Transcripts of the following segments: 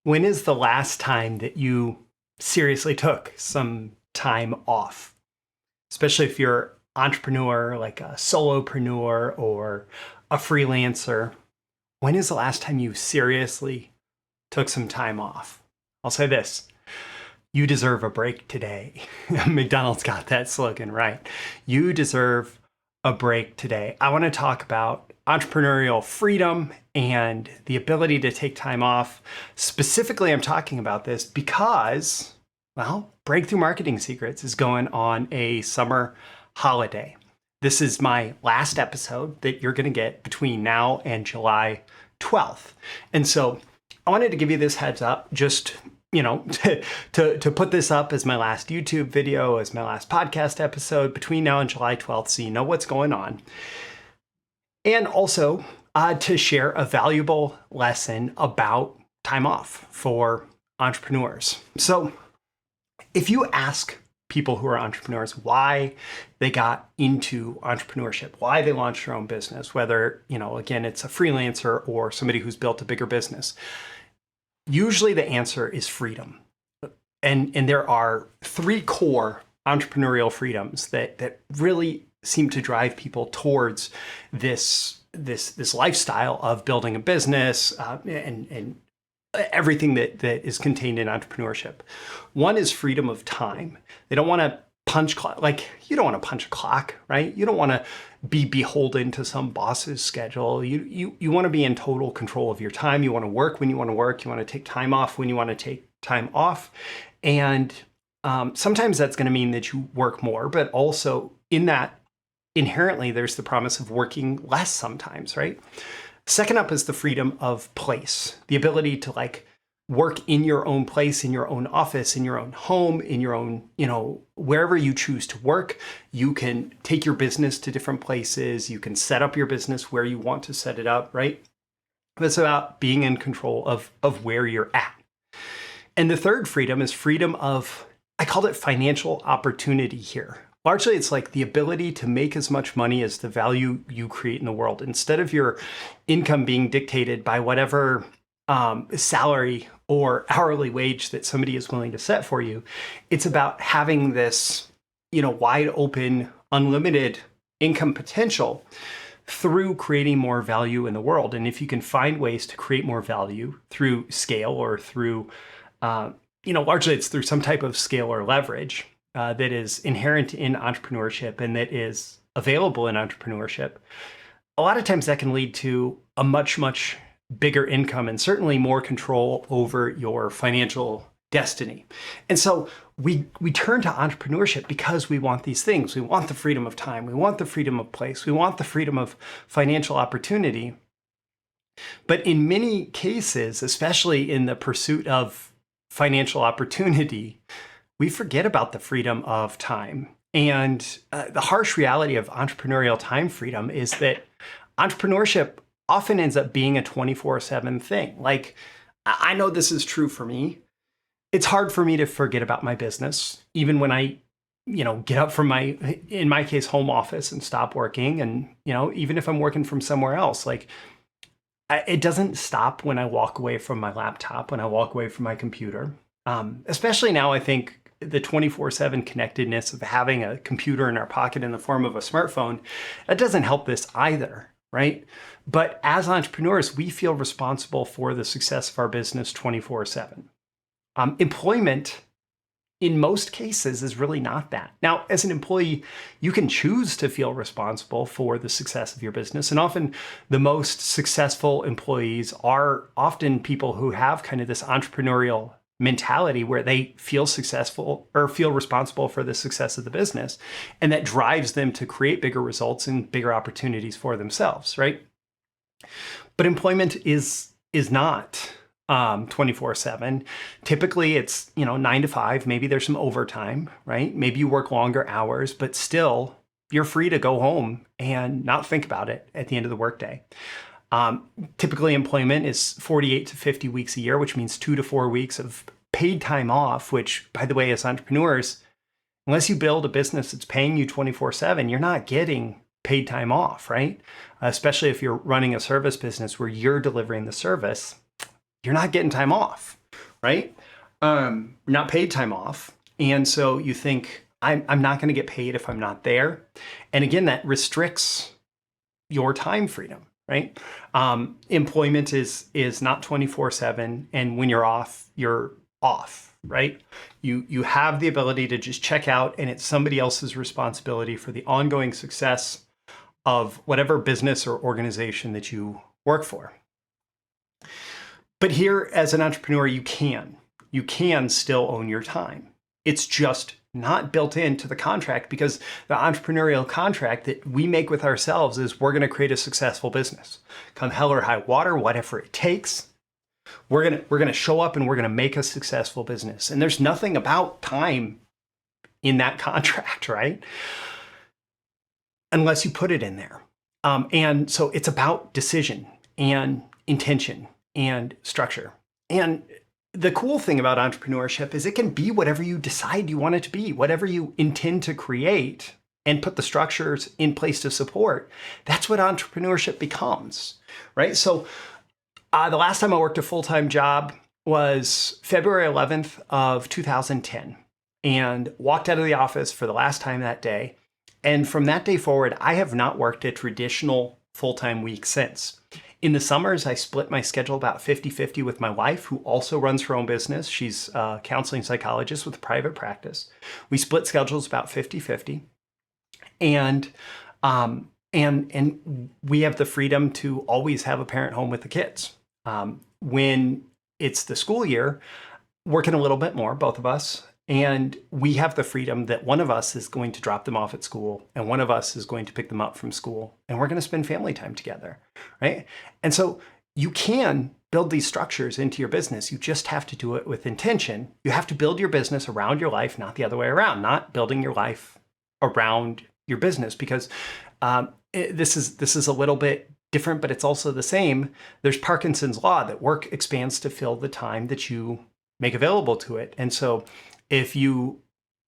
When is the last time that you seriously took some time off? Especially if you're an entrepreneur, like a solopreneur or a freelancer. When is the last time you seriously took some time off? I'll say this. You deserve a break today. McDonald's got that slogan right. You deserve a break today. I want to talk about entrepreneurial freedom and the ability to take time off. Specifically, I'm talking about this because, well, Breakthrough Marketing Secrets is going on a summer holiday. This is my last episode that you're going to get between now and July 12th. And so I wanted to give you this heads up, just to put this up as my last YouTube video, as my last podcast episode between now and July 12th, so you know what's going on. And also to share a valuable lesson about time off for entrepreneurs. So if you ask people who are entrepreneurs why they got into entrepreneurship, why they launched their own business, whether, again, it's a freelancer or somebody who's built a bigger business, usually the answer is freedom. And there are three core entrepreneurial freedoms that really seem to drive people towards this lifestyle of building a business and everything that is contained in entrepreneurship. One is freedom of time. They don't want to punch clock. Like, you don't want to punch a clock, right? You don't want to be beholden to some boss's schedule. You want to be in total control of your time. You want to work when you want to work. You want to take time off when you want to take time off. And sometimes that's going to mean that you work more, but also in that inherently there's the promise of working less sometimes, right? Second up is the freedom of place, the ability to work in your own place, in your own office, in your own home, in your own, wherever you choose to work. You can take your business to different places. You can set up your business where you want to set it up, right? It's about being in control of where you're at. And the third freedom is freedom of, I called it financial opportunity here. Largely, it's like the ability to make as much money as the value you create in the world. Instead of your income being dictated by whatever salary or hourly wage that somebody is willing to set for you, it's about having this, wide open, unlimited income potential through creating more value in the world. And if you can find ways to create more value through scale or through, largely it's through some type of scale or leverage that is inherent in entrepreneurship and that is available in entrepreneurship, a lot of times that can lead to a much, much bigger income and certainly more control over your financial destiny. And so we turn to entrepreneurship because we want these things. We want the freedom of time. We want the freedom of place. We want the freedom of financial opportunity. But in many cases, especially in the pursuit of financial opportunity, we forget about the freedom of time. And the harsh reality of entrepreneurial time freedom is that entrepreneurship often ends up being a 24/7 thing. Like, I know this is true for me. It's hard for me to forget about my business, even when I, get up from in my case, home office and stop working. And, even if I'm working from somewhere else, it doesn't stop when I walk away from my laptop, when I walk away from my computer. Especially now, I think the 24/7 connectedness of having a computer in our pocket in the form of a smartphone, that doesn't help this either, right? But as entrepreneurs, we feel responsible for the success of our business 24/7. Employment, in most cases, is really not that. Now, as an employee, you can choose to feel responsible for the success of your business. And often the most successful employees are often people who have kind of this entrepreneurial mentality where they feel successful or feel responsible for the success of the business. And that drives them to create bigger results and bigger opportunities for themselves, right? But employment is not 24/7. Typically it's, 9 to 5, maybe there's some overtime, right? Maybe you work longer hours, but still you're free to go home and not think about it at the end of the workday. Typically employment is 48 to 50 weeks a year, which means 2 to 4 weeks of paid time off, which, by the way, as entrepreneurs, unless you build a business that's paying you 24/7, you're not getting paid time off, right? Especially if you're running a service business where you're delivering the service, you're not getting time off. right? Not paid time off. And so you think, I'm not going to get paid if I'm not there. And again, that restricts your time freedom, right? Employment is not 24/7. And when you're off, right? You have the ability to just check out, and it's somebody else's responsibility for the ongoing success of whatever business or organization that you work for. But here, as an entrepreneur, you can still own your time. It's just not built into the contract, because the entrepreneurial contract that we make with ourselves is we're going to create a successful business. Come hell or high water, whatever it takes, we're going to show up and we're going to make a successful business. And there's nothing about time in that contract, right? Unless you put it in there. And so it's about decision and intention and structure. And the cool thing about entrepreneurship is it can be whatever you decide you want it to be, whatever you intend to create and put the structures in place to support. That's what entrepreneurship becomes, right? So the last time I worked a full-time job was February 11th of 2010, and walked out of the office for the last time that day. And from that day forward, I have not worked a traditional full-time week since. In the summers, I split my schedule about 50-50 with my wife, who also runs her own business. She's a counseling psychologist with a private practice. We split schedules about 50-50. And we have the freedom to always have a parent home with the kids. When it's the school year, working a little bit more, both of us, and we have the freedom that one of us is going to drop them off at school and one of us is going to pick them up from school, and we're going to spend family time together, right? And so you can build these structures into your business. You just have to do it with intention. You have to build your business around your life, not the other way around, not building your life around your business, because this is a little bit different, but it's also the same. There's Parkinson's law that work expands to fill the time that you make available to it. And so if you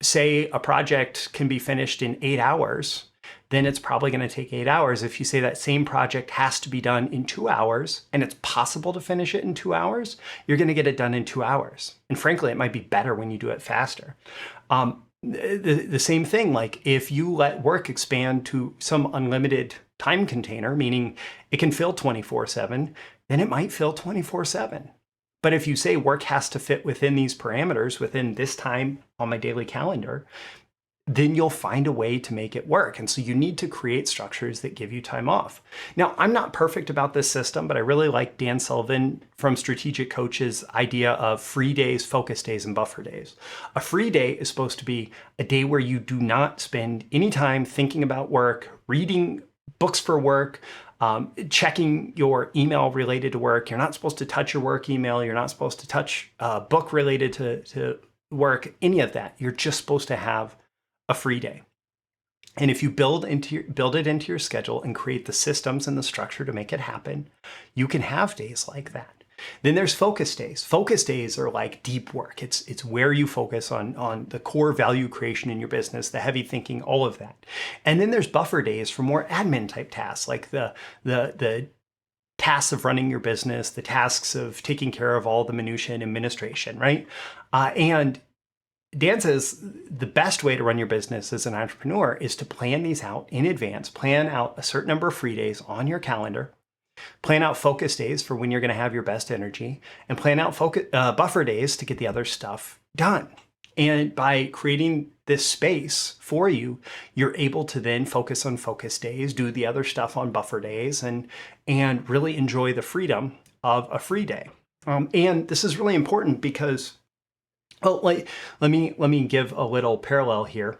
say a project can be finished in 8 hours, then it's probably going to take 8 hours. If you say that same project has to be done in 2 hours and it's possible to finish it in 2 hours, you're going to get it done in 2 hours. And frankly, it might be better when you do it faster. The same thing, like if you let work expand to some unlimited time container, meaning it can fill 24/7, then it might fill 24/7. But if you say work has to fit within these parameters, within this time on my daily calendar, then you'll find a way to make it work. And so you need to create structures that give you time off. Now, I'm not perfect about this system, but I really like Dan Sullivan from Strategic Coach's idea of free days, focus days, and buffer days. A free day is supposed to be a day where you do not spend any time thinking about work, reading books for work, checking your email related to work. You're not supposed to touch your work email. You're not supposed to touch a book related to work, any of that. You're just supposed to have a free day. And if you build it into your schedule and create the systems and the structure to make it happen, you can have days like that. Then there's focus days. Focus days are like deep work. It's where you focus on the core value creation in your business, the heavy thinking, all of that. And then there's buffer days for more admin type tasks, like the tasks of running your business, the tasks of taking care of all the minutiae and administration, right? And Dan says the best way to run your business as an entrepreneur is to plan these out in advance, plan out a certain number of free days on your calendar, plan out focus days for when you're going to have your best energy, and plan out buffer days to get the other stuff done. And by creating this space for you, you're able to then focus on focus days, do the other stuff on buffer days, and really enjoy the freedom of a free day. And this is really important because, well, let me give a little parallel here.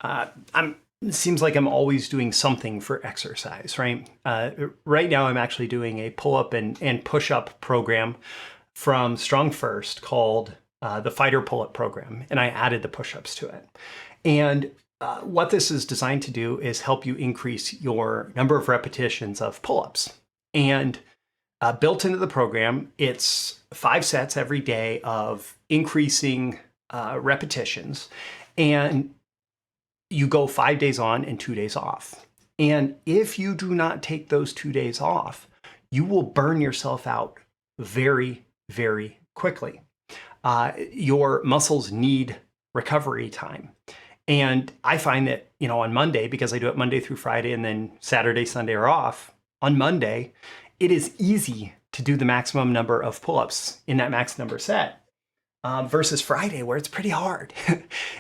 It seems like I'm always doing something for exercise, right? Right now, I'm actually doing a pull-up and push-up program from Strong First called the Fighter Pull-Up Program, and I added the push-ups to it. And what this is designed to do is help you increase your number of repetitions of pull-ups. And built into the program, it's 5 sets every day of increasing repetitions. And you go 5 days on and 2 days off. And if you do not take those 2 days off, you will burn yourself out very, very quickly. your muscles need recovery time. And I find that, on Monday, because I do it Monday through Friday and then Saturday, Sunday are off, on Monday, it is easy to do the maximum number of pull-ups in that max number set versus Friday where it's pretty hard.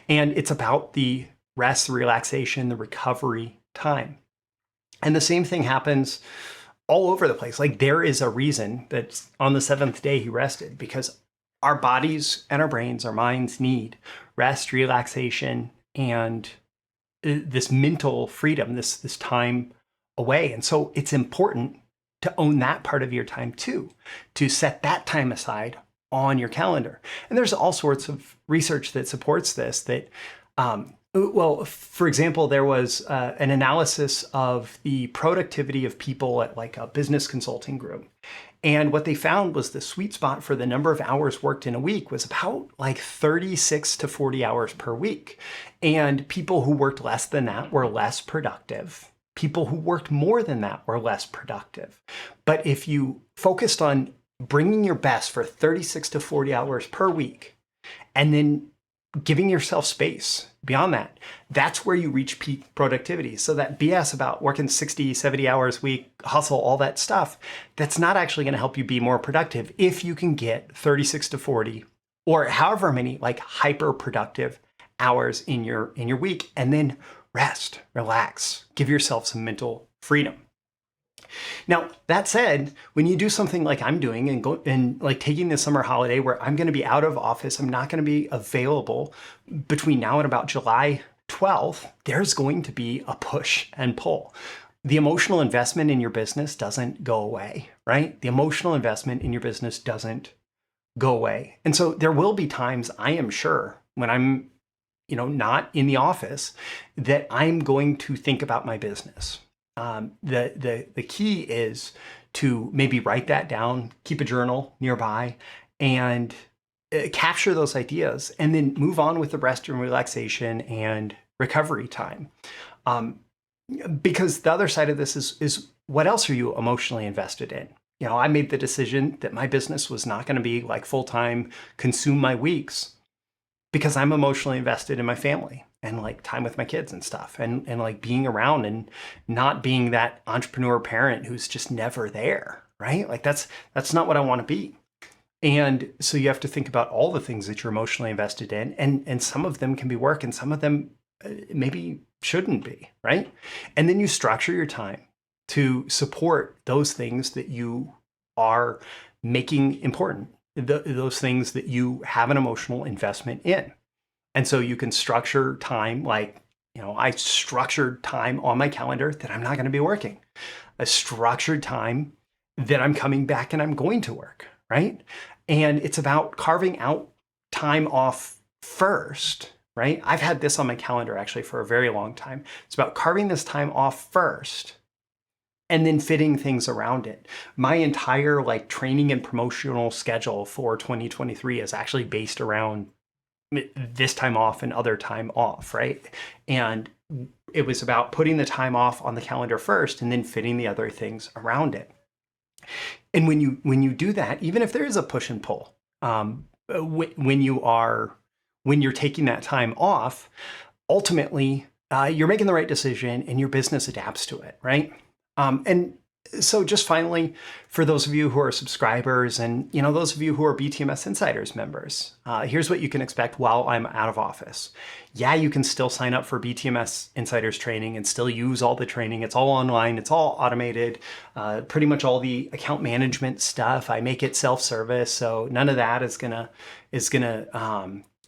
And it's about the rest, the relaxation, the recovery time. And the same thing happens all over the place. Like there is a reason that on the seventh day he rested, because our bodies and our brains, our minds need rest, relaxation, and this mental freedom, this time away. And so it's important to own that part of your time too, to set that time aside on your calendar. And there's all sorts of research that supports this, that well, for example, there was an analysis of the productivity of people at like a business consulting group. And what they found was the sweet spot for the number of hours worked in a week was about like 36 to 40 hours per week. And people who worked less than that were less productive. People who worked more than that were less productive. But if you focused on bringing your best for 36 to 40 hours per week, and then giving yourself space beyond that, that's where you reach peak productivity. So that BS about working 60, 70 hours a week, hustle, all that stuff, that's not actually going to help you be more productive if you can get 36 to 40 or however many like hyper productive hours in your week, and then rest, relax, give yourself some mental freedom. Now, that said, when you do something like I'm doing and like taking this summer holiday where I'm going to be out of office, I'm not going to be available between now and about July 12th, there's going to be a push and pull. The emotional investment in your business doesn't go away, right? The emotional investment in your business doesn't go away. And so there will be times, I am sure, when I'm not in the office, that I'm going to think about my business. The key is to maybe write that down, keep a journal nearby, and capture those ideas, and then move on with the rest and relaxation and recovery time. Because the other side of this is what else are you emotionally invested in? I made the decision that my business was not going to be like full-time, consume my weeks, because I'm emotionally invested in my family and like time with my kids and stuff, and like being around and not being that entrepreneur parent who's just never there, right? Like that's not what I want to be. And so you have to think about all the things that you're emotionally invested in, and some of them can be work and some of them maybe shouldn't be, right? And then you structure your time to support those things that you are making important, those things that you have an emotional investment in. And so you can structure time like, I structured time on my calendar that I'm not going to be working. A structured time that I'm coming back and I'm going to work, right? And it's about carving out time off first, right? I've had this on my calendar actually for a very long time. It's about carving this time off first and then fitting things around it. My entire like training and promotional schedule for 2023 is actually based around this time off and other time off, right? And it was about putting the time off on the calendar first and then fitting the other things around it. And when you do that, even if there is a push and pull, when you're taking that time off, ultimately you're making the right decision and your business adapts to it, right? And so just finally, for those of you who are subscribers and those of you who are BTMSinsiders members, here's what you can expect while I'm out of office. Yeah, you can still sign up for BTMSinsiders training and still use all the training. It's all online. It's all automated. Pretty much all the account management stuff, I make it self-service, so none of that is gonna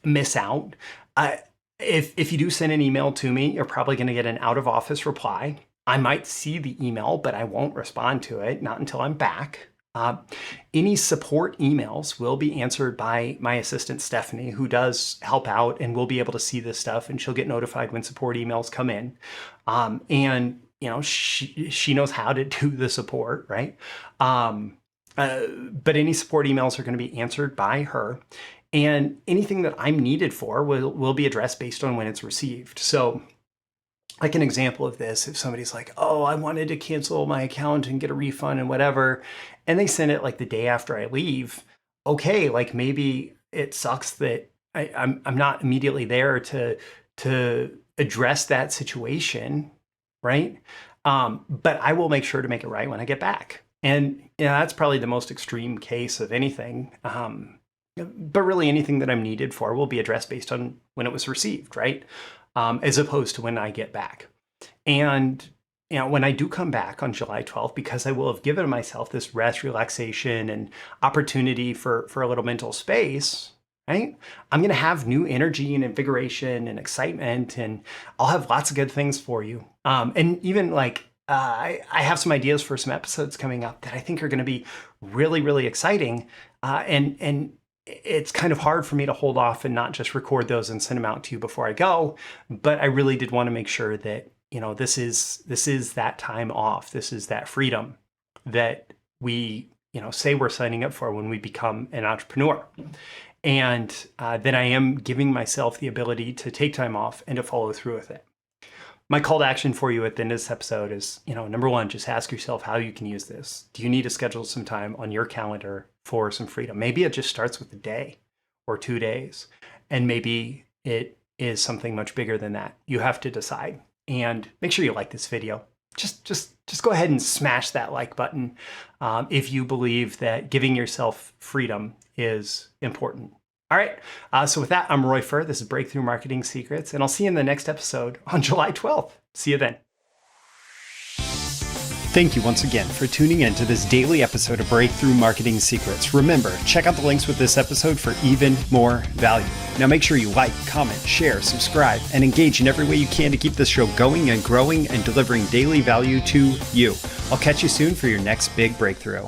miss out. If you do send an email to me, you're probably gonna get an out of office reply. I might see the email, but I won't respond to it, not until I'm back. Any support emails will be answered by my assistant, Stephanie, who does help out and will be able to see this stuff, and she'll get notified when support emails come in. And she knows how to do the support, right? But any support emails are going to be answered by her, and anything that I'm needed for will be addressed based on when it's received. So like an example of this, if somebody's like, oh, I wanted to cancel my account and get a refund and whatever, and they send it like the day after I leave, okay, like maybe it sucks that I'm not immediately there to address that situation, right? But I will make sure to make it right when I get back. And that's probably the most extreme case of anything. But really anything that I'm needed for will be addressed based on when it was received, right? As opposed to when I get back. And when I do come back on July 12th, because I will have given myself this rest, relaxation, and opportunity for a little mental space, right? I'm going to have new energy and invigoration and excitement, and I'll have lots of good things for you. And even I have some ideas for some episodes coming up that I think are going to be really, really exciting. And it's kind of hard for me to hold off and not just record those and send them out to you before I go. But I really did want to make sure that, this is that time off. This is that freedom that we, say we're signing up for when we become an entrepreneur. And then I am giving myself the ability to take time off and to follow through with it. My call to action for you at the end of this episode is, number one, just ask yourself how you can use this. Do you need to schedule some time on your calendar for some freedom? Maybe it just starts with a day or 2 days, and maybe it is something much bigger than that. You have to decide. And make sure you like this video. Just go ahead and smash that like button if you believe that giving yourself freedom is important. All right. So with that, I'm Roy Furr. This is Breakthrough Marketing Secrets, and I'll see you in the next episode on July 12th. See you then. Thank you once again for tuning in to this daily episode of Breakthrough Marketing Secrets. Remember, check out the links with this episode for even more value. Now make sure you like, comment, share, subscribe, and engage in every way you can to keep this show going and growing and delivering daily value to you. I'll catch you soon for your next big breakthrough.